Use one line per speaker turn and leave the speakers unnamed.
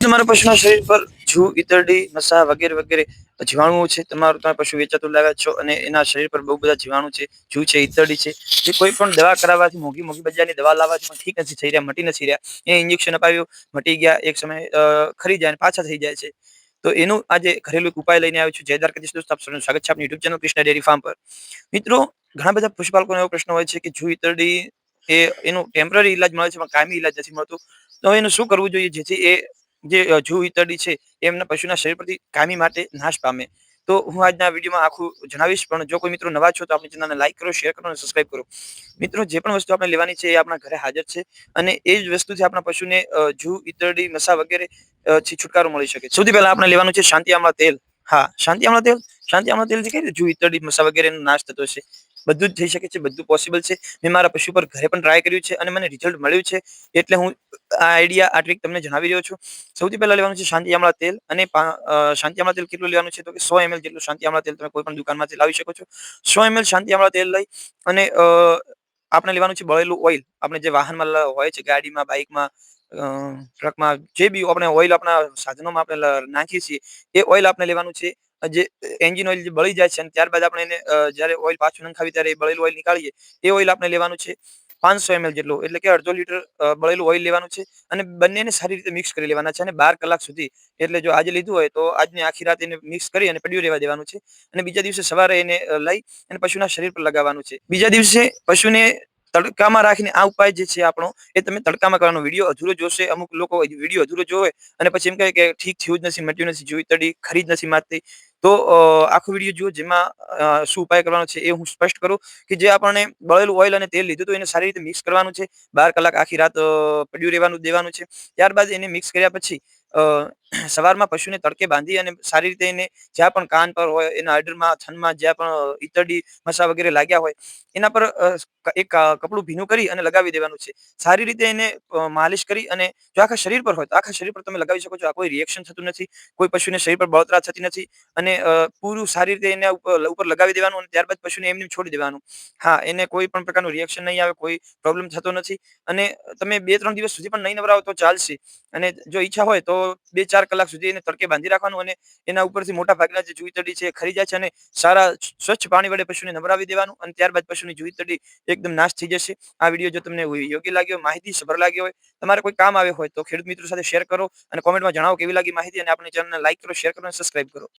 તમારા પશુના શરીર પર જૂ, ઈતરડી, નસા વગેરે વગેરે જીવાણુઓ છે. તમારું પશુ વેચાતું લાવ્યા છો અને એના શરીર પર બહુ બધા જીવાણુ છે, જૂ છે, ઈતરડી છે. જે કોઈ પણ દવા કરાવવાથી મોંઘી મોંઘી બજારની દવા લાવવાથી પણ ઠીક નથી થઈ રહ્યા, મટી નથી રહ્યા. એ ઇન્જેક્શન અપાવ્યું, મટી ગયા, એક સમય ખરી જાય અને પાછા થઈ જાય છે. તો એનું આજે ઘરેલું એક ઉપાય લઈને આવ્યો છું. જય દ્વારકાધીશ દોસ્તો, આપ સૌનું સ્વાગત છે આપની YouTube channel Krishna dairy farm પર. મિત્રો, ઘણા બધા પશુપાલકોનો એવો પ્રશ્ન હોય છે કે જૂ, ઈતરડી એનું ટેમ્પરરી ઇલાજ મળે છે પણ કાયમી ઇલાજ નથી મળતો. તો એનું શું કરવું જોઈએ જેથી એ જે જૂ, ઈતરડી છે એ એમના પશુના શરીર પરથી કાયમી માટે નાશ પામે? તો હું આજના વિડીયોમાં આખું જણાવીશ. પણ જો કોઈ મિત્રો નવા છો તો આપણી ચેનલને લાઈક કરો, શેર કરો અને સબસ્ક્રાઇબ કરો. મિત્રો, જે પણ વસ્તુ આપણે લેવાની છે એ આપણા ઘરે હાજર છે અને એ જ વસ્તુથી આપણા પશુને જૂ, ઈતરડી, નસા વગેરે થી છુટકારો મળી શકે. સૌથી પહેલા આપણે લેવાનું છે શાંતિ આમળા તેલ. હા, શાંતિ આમળા તેલ. શાંતિ આમળા તેલથી કઈ રીતે જૂ, ઈતરડી, નસા વગેરેનો નાશ થતો હશે? બધું જ થઈ શકે છે, બધું પોસિબલ છે. મેં મારા પશુ પર ઘરે પણ ટ્રાય કર્યું છે અને મને રિઝલ્ટ મળ્યું છે. એટલે હું આ આઈડિયા, આ ટ્રીક તમને જણાવી રહ્યો છું. સૌથી પહેલા લેવાનું છે શાંતિ આમળા તેલ. અને શાંતિ આમળા તેલ કેટલું લેવાનું છે? તો કે 100 ml જેટલું શાંતિ આમળા તેલ તમે કોઈ પણ દુકાનમાંથી લાવી શકો છો. 100 ml શાંતિ આમળા તેલ લઈ અને આપણે લેવાનું છે બળેલું ઓઇલ. આપણે જે વાહનમાં હોય છે, ગાડીમાં, બાઈકમાં, ટ્રકમાં, જે બી આપણે ઓઇલ આપણા સાધનોમાં આપણે નાખીએ છીએ, એ ઓઇલ આપણે લેવાનું છે. જે એન્જિન ઓઇલ જે બળી જાય છે અને ત્યારબાદ આપણે એને જ્યારે ઓઇલ પાછું નખાવી ત્યારે એ બળેલું ઓઇલ નીકાળીએ, એ ઓઇલ આપણે લેવાનું છે 500 ml જેટલું, એટલે કે અડધો લીટર બળેલું ઓઇલ લેવાનું છે. અને બંનેને સારી રીતે મિક્સ કરી લેવાના છે અને 12 કલાક સુધી, એટલે જો આજે લીધું હોય તો આજની આખી રાત એને મિક્સ કરી અને પડ્યું રહેવા દેવાનું છે. અને બીજા દિવસે સવારે એને લઈ અને પશુના શરીર પર લગાવવાનું છે. બીજા દિવસે પશુને તડકામાં રાખીને, આ ઉપાય જે છે આપણો, એ તમે તડકામાં કરવાનો. વિડીયો અધૂરો જોશે. અમુક લોકો વિડીયો અધૂરો જોવે અને પછી એમ કહે કે ઠીક થયું જ નથી, મટ્યું નથી, જૂ, ઈતરડી ખરી જ નથી મારતી. તો આખો વિડીયો જુઓ, જેમાં શું ઉપાય કરવાનો છે એ હું સ્પષ્ટ કરું. કે જે આપણને બળેલું ઓઇલ અને તેલ લીધું તો એને સારી રીતે મિક્સ કરવાનું છે. 12 કલાક આખી રાત પડ્યું રહેવાનું દેવાનું છે. ત્યારબાદ એને મિક્સ કર્યા પછી સવારમાં પશુને તડકે બાંધી અને સારી રીતે એને જ્યાં પણ કાન પર હોય, એના અડરમાં, થનમાં, જ્યાં પણ ઈતરડી, મસા વગેરે લાગ્યા હોય, એના પર એક કપડું ભીનું કરી અને લગાવી દેવાનું છે. સારી રીતે એને માલિશ કરી અને જો આખા શરીર પર હોય તો આખા શરીર પર તમે લગાવી શકો છો. આ કોઈ રિએક્શન થતું નથી, કોઈ પશુને શરીર પર બળતરા થતી નથી. અને પૂરું સારી રીતે એના ઉપર લગાવી દેવાનું અને ત્યારબાદ પશુને એમને છોડી દેવાનું. હા, એને કોઈ પણ પ્રકારનું રિએક્શન નહીં આવે, કોઈ પ્રોબ્લેમ થતો નથી. અને તમે 2-3 દિવસ સુધી પણ નહીં નવરાવો તો ચાલશે. અને જો ઈચ્છા હોય તો 2-4 કલાક સુધી એને તડકે બાંધી રાખવાનું અને એના ઉપરથી મોટા ભાગના જે જૂ, ઈતરડી છે એ ખરી જાય છે. અને સારા સ્વચ્છ પાણી વડે પશુને નવરાવી દેવાનું અને ત્યારબાદ પશુની જૂ, ઈતરડી એકદમ નાશ થઈ જશે. આ વિડીયો જો તમને યોગ્ય લાગ્યો, માહિતી સભર લાગ્યો હોય, તમારે કોઈ કામ આવ્યો હોય તો ખેડૂત મિત્રો સાથે શેર કરો અને કોમેન્ટમાં જણાવો કેવી લાગી માહિતી. અને આપણી ચેનલને લાઈક કરો, શેર કરો અને સબસ્ક્રાઇબ કરો.